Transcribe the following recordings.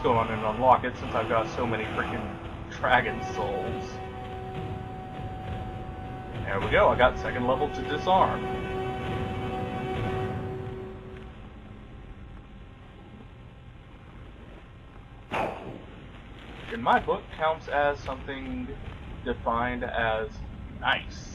let's go on and unlock it since I've got so many freaking dragon souls. There we go, I got second level to disarm. In my book, counts as something defined as nice.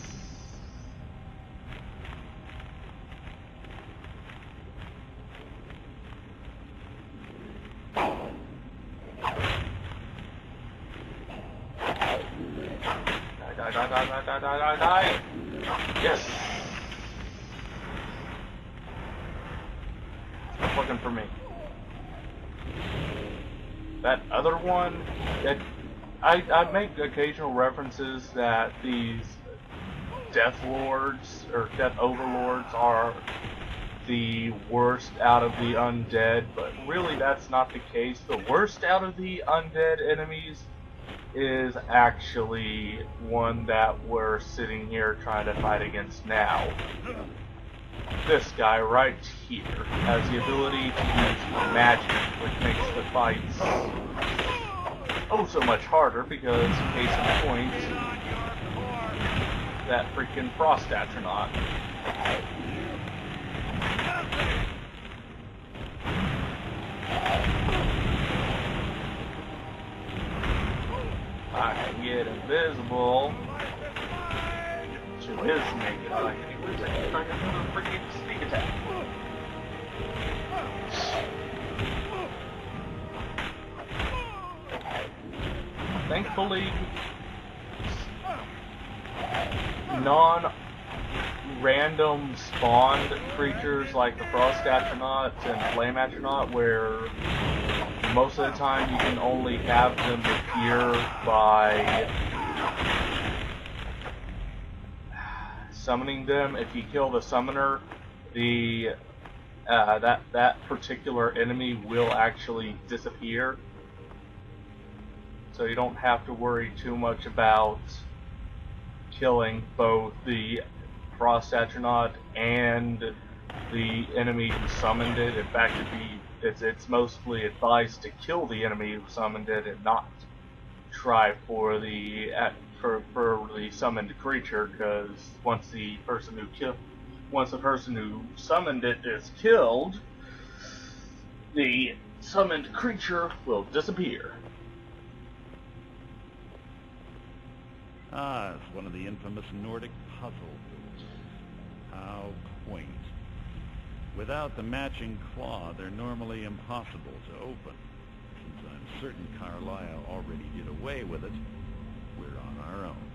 Die. Yes. Stop looking for me. That other one, that I make occasional references that these Death Lords or Death Overlords are the worst out of the undead, but really that's not the case. The worst out of the undead enemies is actually one that we're sitting here trying to fight against now. This guy right here has the ability to use magic, which makes the fights oh so much harder because, case in point, that freaking frost astronaut. I can get invisible to his naked eye. Anyways, I can try another freaking sneak attack. Thankfully, non-random spawned creatures like the Frost Astronaut and Flame Astronaut, where most of the time you can only have them appear by summoning them. If you kill the summoner, that particular enemy will actually disappear. So you don't have to worry too much about killing both the Frost Astronaut and the enemy who summoned it. In fact, it's mostly advised to kill the enemy who summoned it and not try for the summoned creature, because once the person who summoned it is killed, the summoned creature will disappear. Ah, it's one of the infamous Nordic puzzles. How quaint. Without the matching claw, they're normally impossible to open. Since I'm certain Carlisle already did away with it, we're on our own.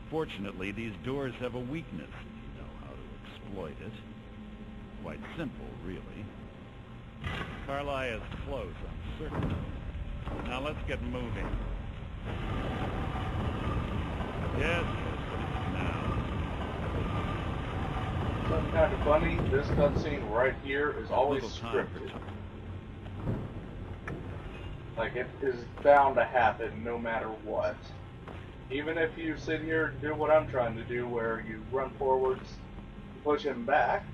Fortunately, these doors have a weakness if you know how to exploit it. Quite simple, really. Carlisle is close, I'm certain. Now let's get moving. Yes, now. Something kind of funny, this cutscene right here is always scripted. Like, it is bound to happen no matter what. Even if you sit here and do what I'm trying to do, where you run forwards, push him back,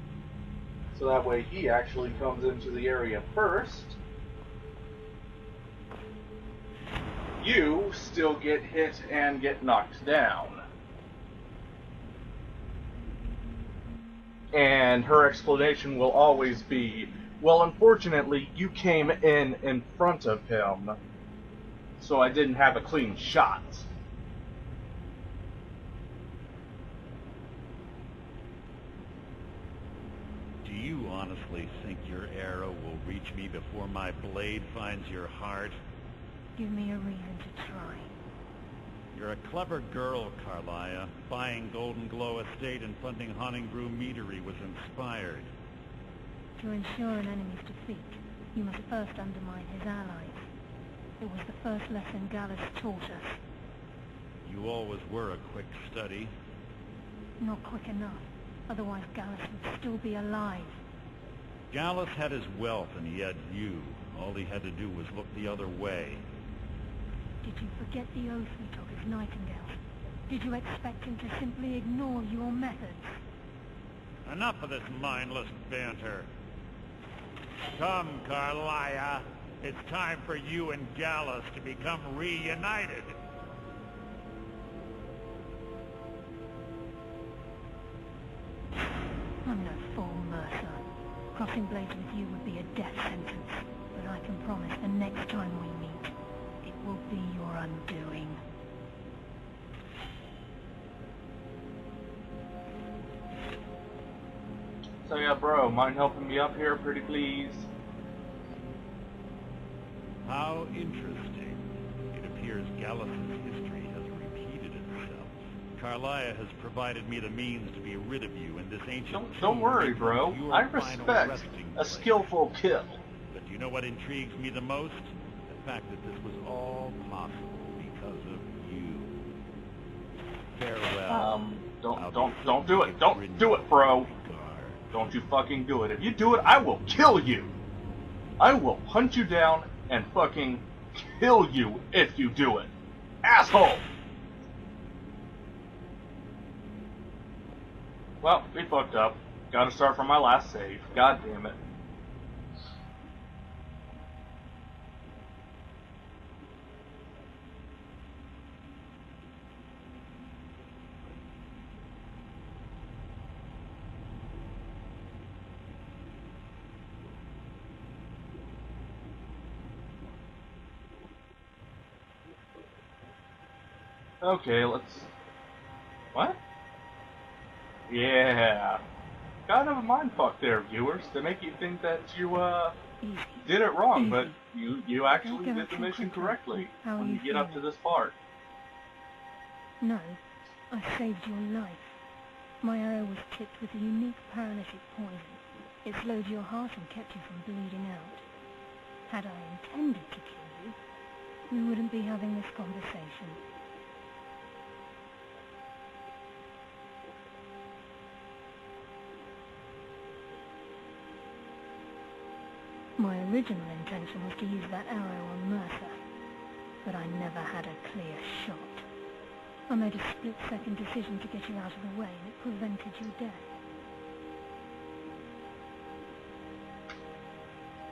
so that way he actually comes into the area first, you still get hit and get knocked down. And her explanation will always be, well, unfortunately, you came in front of him, so I didn't have a clean shot. Do you honestly think your arrow will reach me before my blade finds your heart? Give me a reason to try. You're a clever girl, Carlisle. Buying Golden Glow Estate and funding Honningbrew Meadery was inspired. To ensure an enemy's defeat, you must first undermine his allies. It was the first lesson Gallus taught us. You always were a quick study. Not quick enough, otherwise Gallus would still be alive. Gallus had his wealth and he had you. All he had to do was look the other way. Did you forget the oath we took as nightingales? Did you expect him to simply ignore your methods? Enough of this mindless banter. Come, Carlisle. It's time for you and Gallus to become reunited. I'm no fool, Mercer. Crossing blades with you would be a death sentence, but I can promise the next time we meet, it will be your undoing. So yeah, bro, mind helping me up here, pretty please? How interesting. It appears Gallus's history has repeated itself. Carlia has provided me the means to be rid of you in this ancient Don't worry, bro. I respect a skillful kill. But do you know what intrigues me the most? The fact that this was all possible because of you. Farewell. Don't do it. Don't do it, bro. Don't you fucking do it. If you do it, I will kill you. I will hunt you down and fucking kill you if you do it. Asshole! Well, we fucked up. Gotta start from my last save. God damn it. Okay, let's... What? Yeah. Kind of a mindfuck there, viewers, to make you think that you, did it wrong, but you actually did the mission correctly when you get up to this part. No, I saved your life. My arrow was tipped with a unique paralytic poison. It slowed your heart and kept you from bleeding out. Had I intended to kill you, we wouldn't be having this conversation. My original intention was to use that arrow on Mercer, but I never had a clear shot. I made a split-second decision to get you out of the way, and it prevented your death.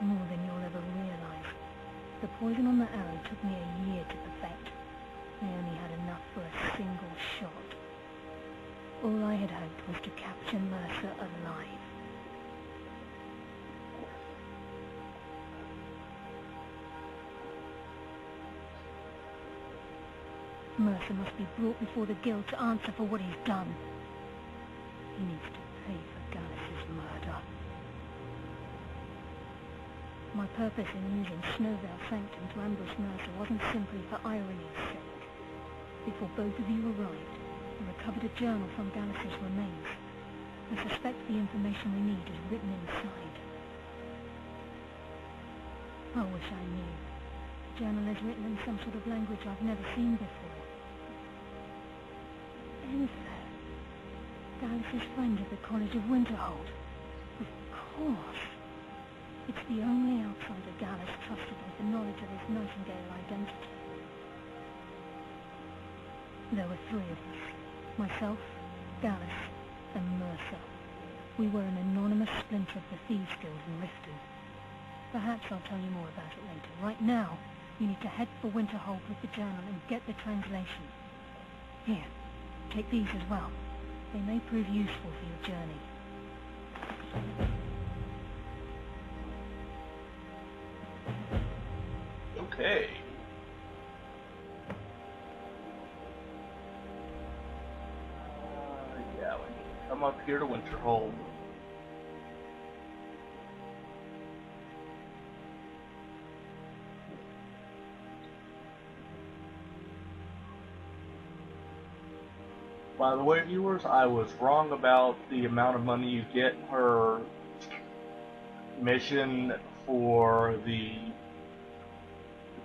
More than you'll ever realize. The poison on the arrow took me a year to perfect. I only had enough for a single shot. All I had hoped was to capture Mercer alive. Mercer must be brought before the guild to answer for what he's done. He needs to pay for Gallus's murder. My purpose in using Snowvale Sanctum to ambush Mercer wasn't simply for irony's sake. Before both of you arrived, I recovered a journal from Gallus's remains. I suspect the information we need is written inside. I wish I knew. The journal is written in some sort of language I've never seen before. Enfer, Gallus's friend at the College of Winterhold. Of course. It's the only outsider Gallus trusted with the knowledge of his Nightingale identity. There were three of us. Myself, Gallus, and Mercer. We were an anonymous splinter of the Thieves Guild in Riften. Perhaps I'll tell you more about it later. Right now, you need to head for Winterhold with the journal and get the translation. Here. Take these as well. They may prove useful for your journey. Okay. Yeah, we need to come up here to Winterhold. By the way, viewers, I was wrong about the amount of money you get per mission for the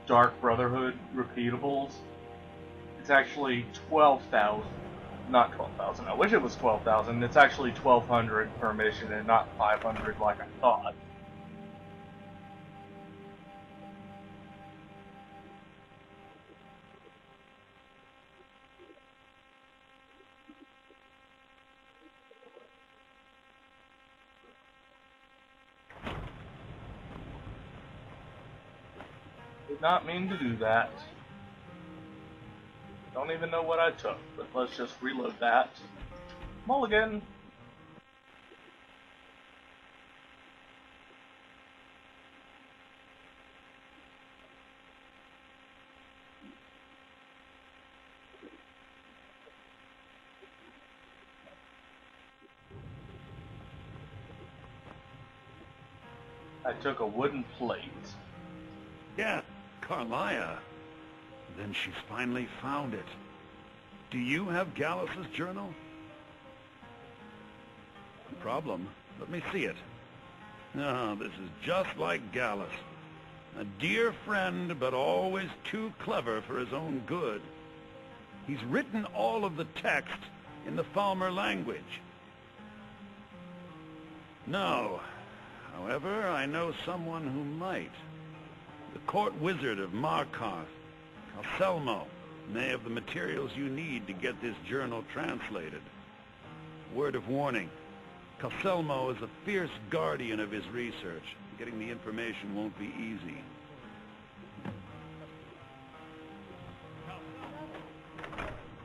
Dark Brotherhood repeatables. It's actually 12,000. Not 12,000. I wish it was 12,000. It's actually 1,200 per mission and not 500 like I thought. Did not mean to do that. Don't even know what I took, but let's just reload that. Mulligan! I took a wooden plate. Yeah, Carlia. Then she's finally found it. Do you have Gallus's journal? No problem. Let me see it. Oh, this is just like Gallus. A dear friend, but always too clever for his own good. He's written all of the text in the Falmer language. No. However, I know someone who might. The court wizard of Markarth, Calcelmo, may have the materials you need to get this journal translated. Word of warning, Calcelmo is a fierce guardian of his research. Getting the information won't be easy.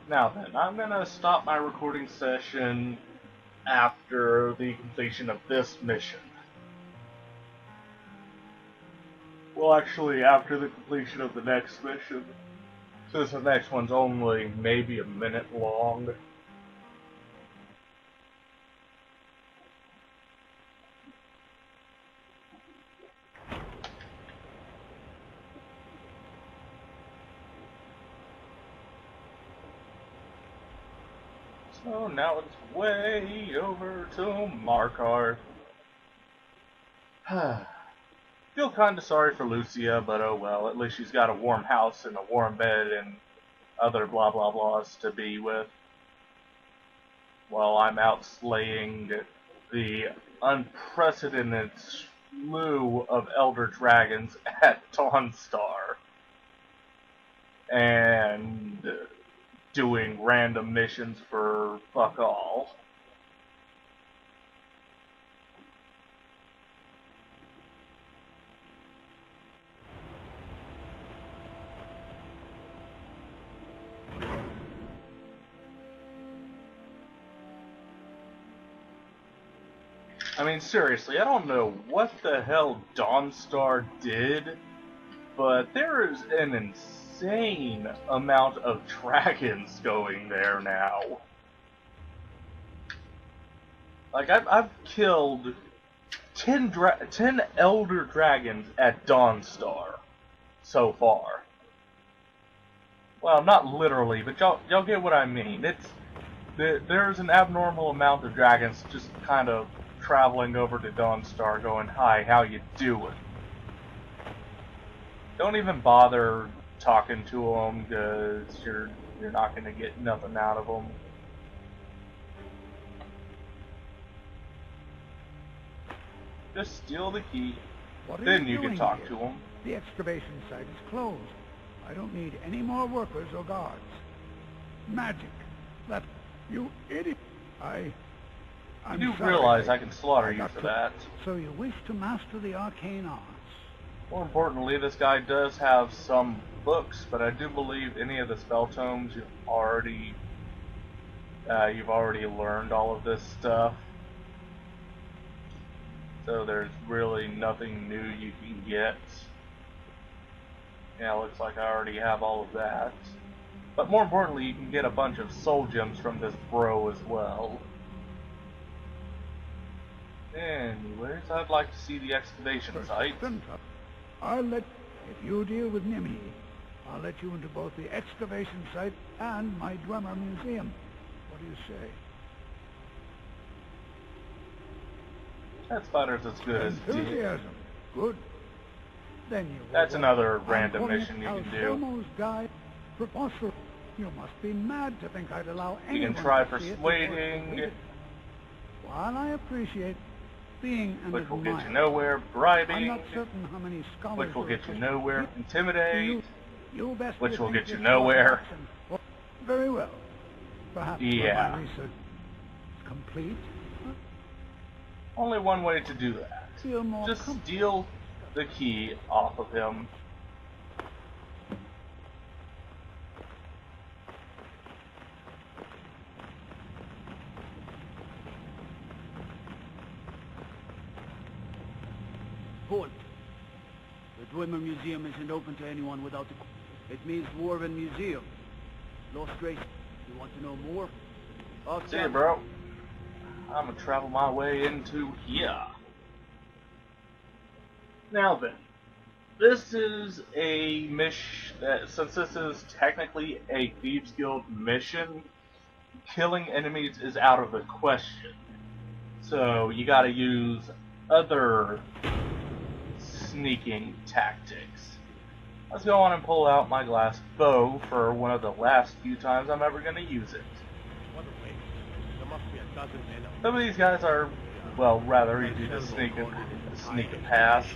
Now then, I'm gonna stop my recording session after the completion of this mission. Well, actually, after the completion of the next mission, since the next one's only maybe a minute long. So now it's way over to Markarth. Feel kinda sorry for Lucia, but oh well, at least she's got a warm house and a warm bed and other blah blah blahs to be with. While I'm out slaying the unprecedented slew of elder dragons at Dawnstar. And doing random missions for fuck all. I mean, seriously, I don't know what the hell Dawnstar did, but there is an insane amount of dragons going there now. Like, I've killed 10 elder dragons at Dawnstar so far. Well, not literally, but y'all get what I mean. There's an abnormal amount of dragons just kind of traveling over to Dawnstar going, "Hi, how you doing?" Don't even bother talking to them, because you're not going to get nothing out of them. Just steal the key, then you can talk to them. The excavation site is closed. I don't need any more workers or guards. Magic. That, you idiot. I'm You do sorry, realize I can slaughter you for that. So you wish to master the arcane arts? More importantly, this guy does have some books, but I do believe any of the spell tomes you've already learned all of this stuff. So there's really nothing new you can get. Yeah, looks like I already have all of that. But more importantly, you can get a bunch of soul gems from this bro as well. Anyways, I'd like to see the excavation site. If you deal with Nimhi, I'll let you into both the excavation site and my drummer museum. What do you say? That spotter's as good as dead. Enthusiasm. Good. Then you. That's another random mission you can do. Almost guide. Preposterous. You must be mad to think I'd allow anyone. You can try to see it persuading. While I appreciate being an which will admirer, get you nowhere. Bribing. I'm not certain how many scholars Which will are get you interested. nowhere. Intimidate. You best Which will rethink get you your nowhere. action. Well, very well. Perhaps Yeah. my research is complete. Only one way to do that. Feel more Just steal the key off of him. RageArmor Museum isn't open to anyone without the... It means Dwarven Museum. Lost Grace, you want to know more? See ya, bro. I'm gonna travel my way into here. Now then, this is a mission. Since this is technically a Thieves Guild mission, killing enemies is out of the question. So you gotta use other sneaking tactics. Let's go on and pull out my glass bow for one of the last few times I'm ever gonna use it. Some of these guys are, well, rather easy to sneak past.